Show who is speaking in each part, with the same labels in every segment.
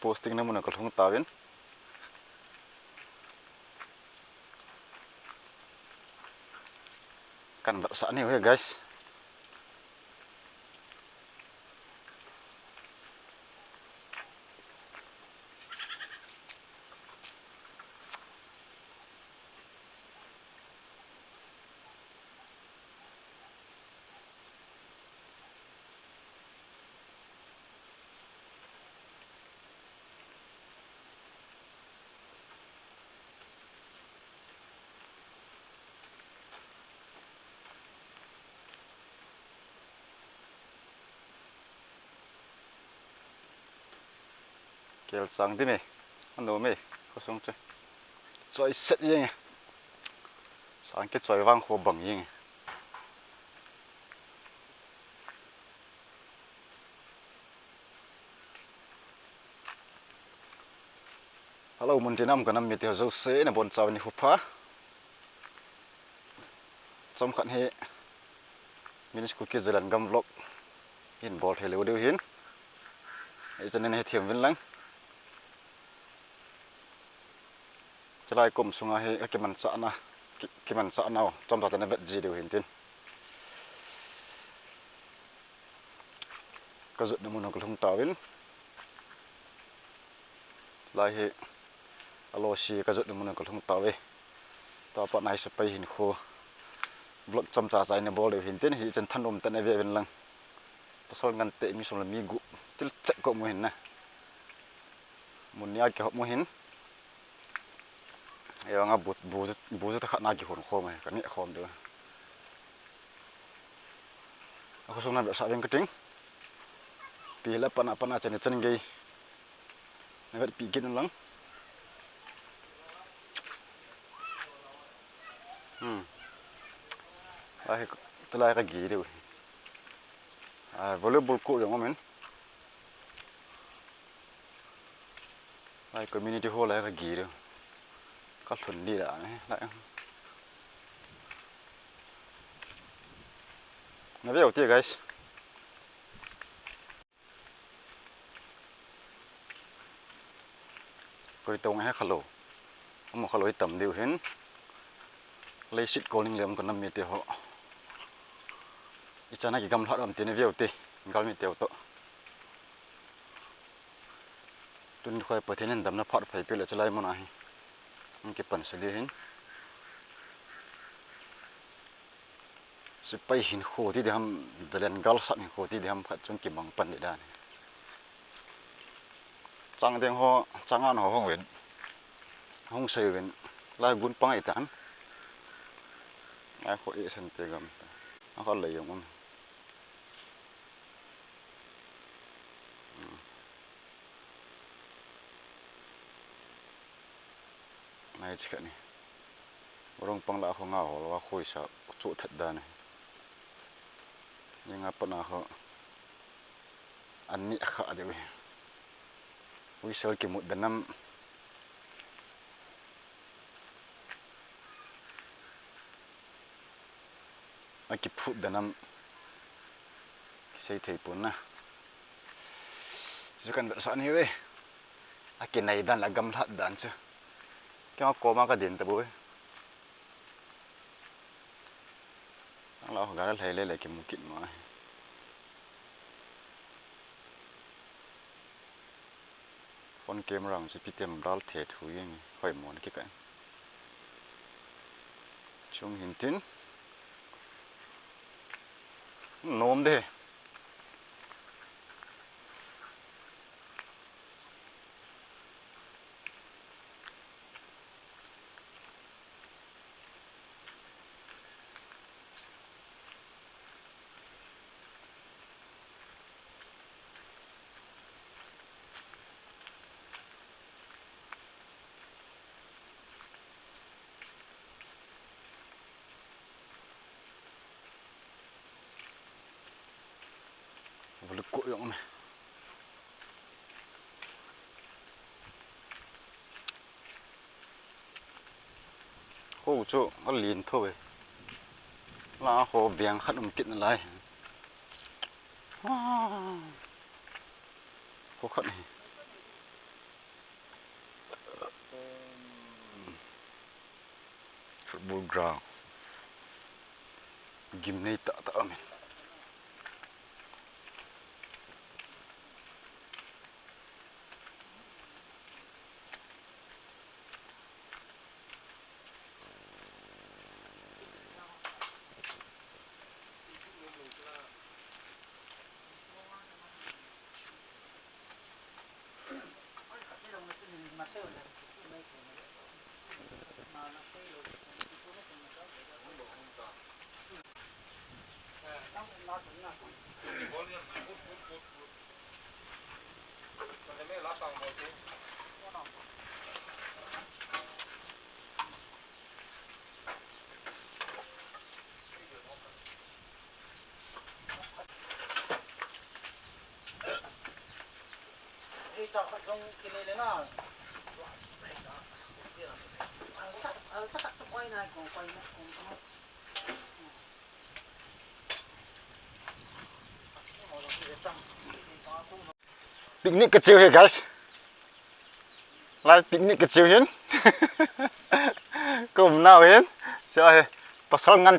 Speaker 1: posting na muna kalhong tawin kan saan ni guys. Kel sang di me ano me kosong chơi chơi set yeng sang cái chơi vang ho bang yeng hello mun tinam kanam mi te zo se na bon chaw ni hupa chom khan he minis ku ke jalan gam vlog in bol hello deu hin e chanen he thiam vin lang chalai kum sunga he ke man sa na ke man sa na chom ta na vet ji deu hin tin ka zut na mun ko thong tawin lai he alo si ka zut na mun ko thong tawe ta pa nai sapai hin kho blok chom cha chai na bol deu hin tin hi chen thanom ta na ve vin lang pasal ngan te mi som la mi gu til chak ko mo hin na mun ya ke mo hin yo nga bu ta khat na ki hon kho mai ka ni khom de ako song na sa ven kating pi la pana chen chen gei na vet pi gin lang ai ta lai ka gi de volleyball court yang men ai community hall lai ka gi de ka thun đi đã lại nó về đầu guys coi tông hay khalo một khalo tầm điều hen lấy shit calling liam còn năm mươi tiêu họ ít chana cái gam thoát làm tiền về đầu tiên gam mươi tiêu to tuần khoai bữa thiên đầm nó phát phải biết là cho lại món này cái phần xử lý hen sự bay hình khô thì ham dalen gal sát hình khô thì ham phát trong cái bằng phần để đan trang tiếng ho trang ăn ho hong wen hong say wen lai gun pang ai tan ai khô ít sen te gam nó có lấy không này chỉ cái này orang pang la ho ngao lo khoi sa chu that da này nhưng apa na ho anni kha de wi sol ki mut danam aki phut danam sei thei pun na chu kan sa ni we aki nei dan la gam that dan chu cái ko ma ka din ta bu ang la ho ga thei le ki mu kit ma con kem rang chỉ bị tiêm đal thể thú yên khỏi muốn cái cái chung hình tin nôm đây lực cội động này khô chỗ nó liền thôi là hồ vàng khát một kiện lại khô khát này football ground game này tak amin picnic kecil ya guys live picnic kecil hin cùng nào hin chơi pasal ngăn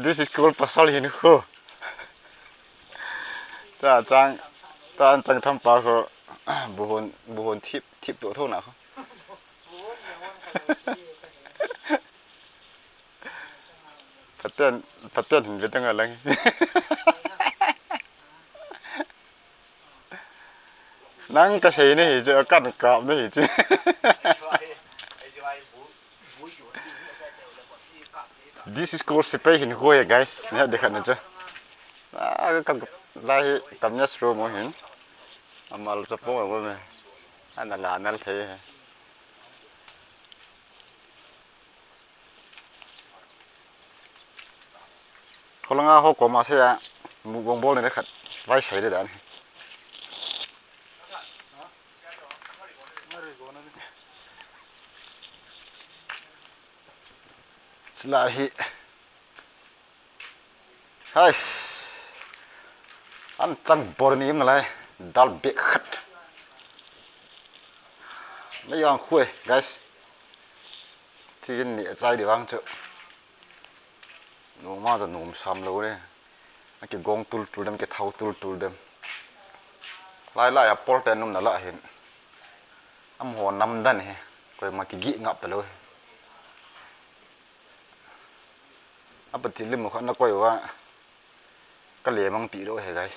Speaker 1: this is called pasal hin ho ta chang tham pa ho buhon tip to thau na ho phát triển hình với tăng ở lăng năng ta thấy này chứ cắt cọp này chứ this is called spray hình hoa guys nhớ để khẩn chưa cái cần lại tầm nhất rồi mọi hình mà là sắp bông rồi anh là anh thấy kalau nggak hok koma saya mubong bol ini dekat, vai saya di dalam. Selahi, hai, ancang bor ni malai dal bekat. Ini yang kue guys, ini saya di bang tu. Nôm mà giờ nôm xăm lâu đấy, cái gong tul đâm cái thau tul đâm, lại à pol tên nôm nở lại hiện, hồ năm đan này, coi mà cái gị ngập tới rồi, bật thì lim một con nó quay qua, cái lề mang bị rồi hề guys.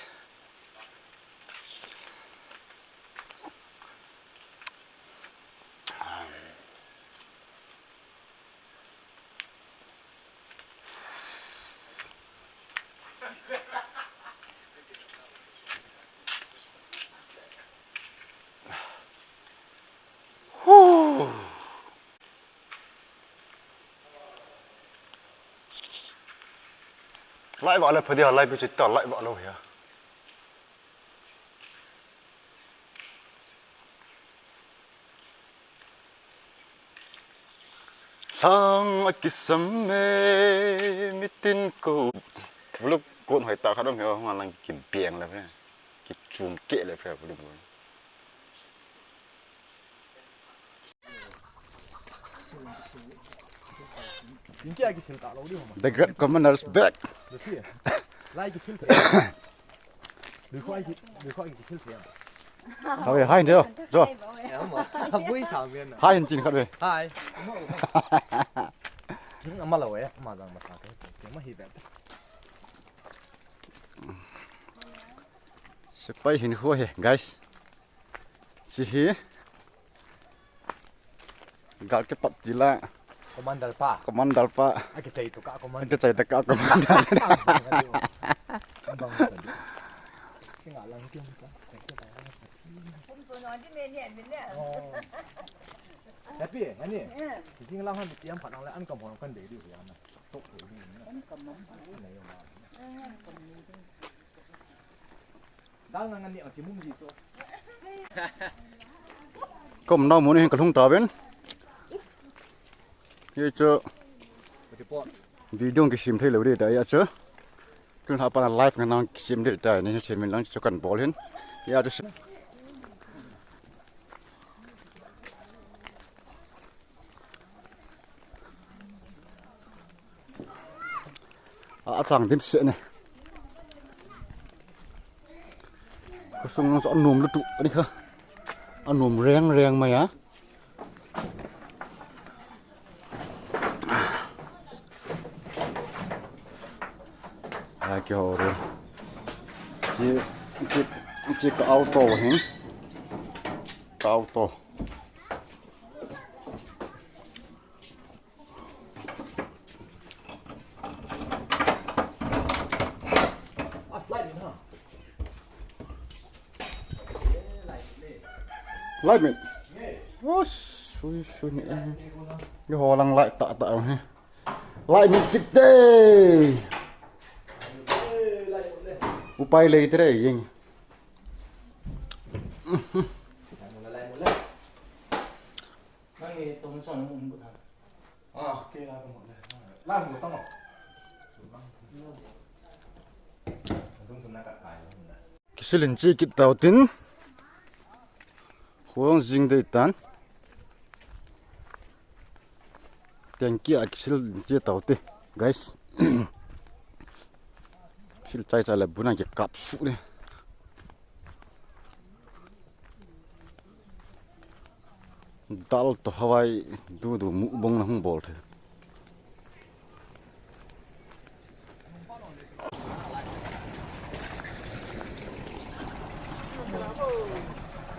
Speaker 1: Lại vợ là phải đi lại bị chết tỏ lại vợ lâu hả? Sang kisam me mitin ko. Lúc cuốn hỏi ta khá đông hiểu không? Là cái biển là phải, cái chùm kệ là phải được rồi. The great commander's back. Thôi hai chưa? Rồi. Hai chín khát rồi.
Speaker 2: Hai. Mà lâu ấy, mà rằng mà sao thế? Mà hiệp.
Speaker 1: Sepai hin ho he guys. Si hi. Gal ke pat jila. Komandal pa.
Speaker 2: Cái chạy tụi cả komandal.
Speaker 1: Cái chạy tụi cả komandal.
Speaker 2: Happy, anh chính là hắn tiêm phản lại ăn cầm hòn con để đi rồi anh. Tốt rồi đi. Ăn cầm mắm. Này mà. Đang là ngăn nhẹ chỉ muốn gì thôi.
Speaker 1: Kom nào muốn hình cái thùng trà bên. Như cho video cái sim thấy lâu đi đấy chứ. Cứ học bằng live cái nào sim đi đấy nên chỉ mình đang cho cần bỏ lên. Ya cho Atang dim se ne kusung so num lu tu ni kha num reng ma ya kêu rồi chỉ có auto hả có auto lại mình ôi xui xui nhỉ cái hồ lăng lại tạ ha lại mình chích đê upay lagi tadi yang keselinci kita tin huang jing dei tan tengki a keselinci tau te guys 실 짜이짜이 문하게 값수네 달도 하와이 두두 무봉나 홍볼트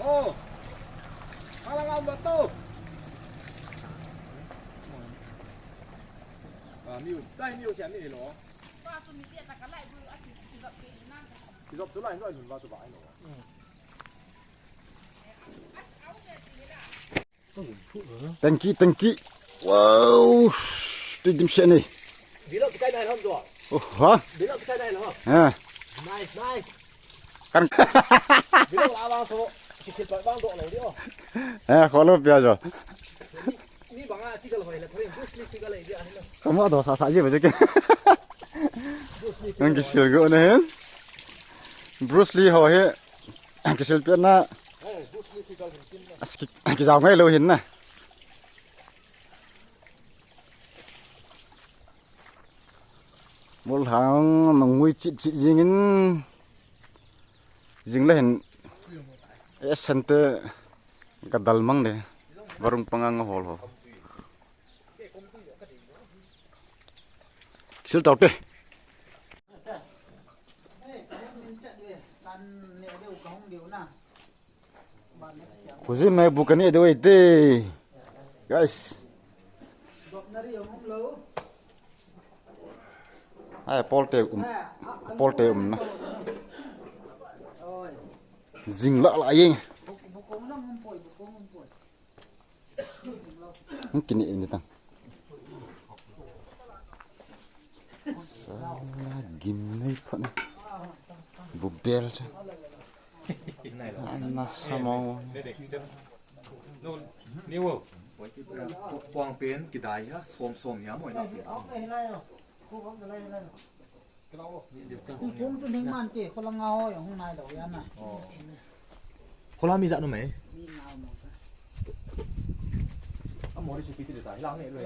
Speaker 2: 오 하나만 맞도 아 미우带miu钱的咯其實本來應該係亂發做擺咯。
Speaker 1: Tangki, wow, tu dim sini.
Speaker 2: Bila kita dah lama tu.
Speaker 1: Oh, ha?
Speaker 2: Bila kita dah lama.
Speaker 1: Ha.
Speaker 2: Nice.
Speaker 1: Kan.
Speaker 2: Bila lama tu, kita bang tu lagi oh.
Speaker 1: Kalau biasa.
Speaker 2: Ni bang ah, tiga lagi lah. Kering Bruce Lee tiga lagi dia.
Speaker 1: Kamu ada sasaja macam ni. Yang kecil ke ni? Bruce Lee ho he kecil tu na.
Speaker 2: Bruce Lee tiga lagi.
Speaker 1: Askik kita mai lo hin na. Mul hang mangui cit jingin jing lain esente kadal mang deh warung pengang hol ho. Kecil tau deh. Khusus naik bukan itu guys. Ay polte na. Zing la la yeng. Mungkin ini tang. Saya gimana pun. Bubel je. Anas sama.
Speaker 2: Ni wo. Quang biến kỳ đại á, xôm nhá mọi người.
Speaker 3: Cũng tôi tính man chị, con là ngao ở hôm nay đâu ăn này.
Speaker 2: Có làm gì dạ nó mấy? Ông muốn đi chụp cái đại, làm này rồi.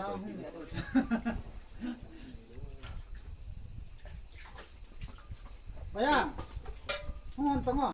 Speaker 3: Vậy à? Không ăn tấm à?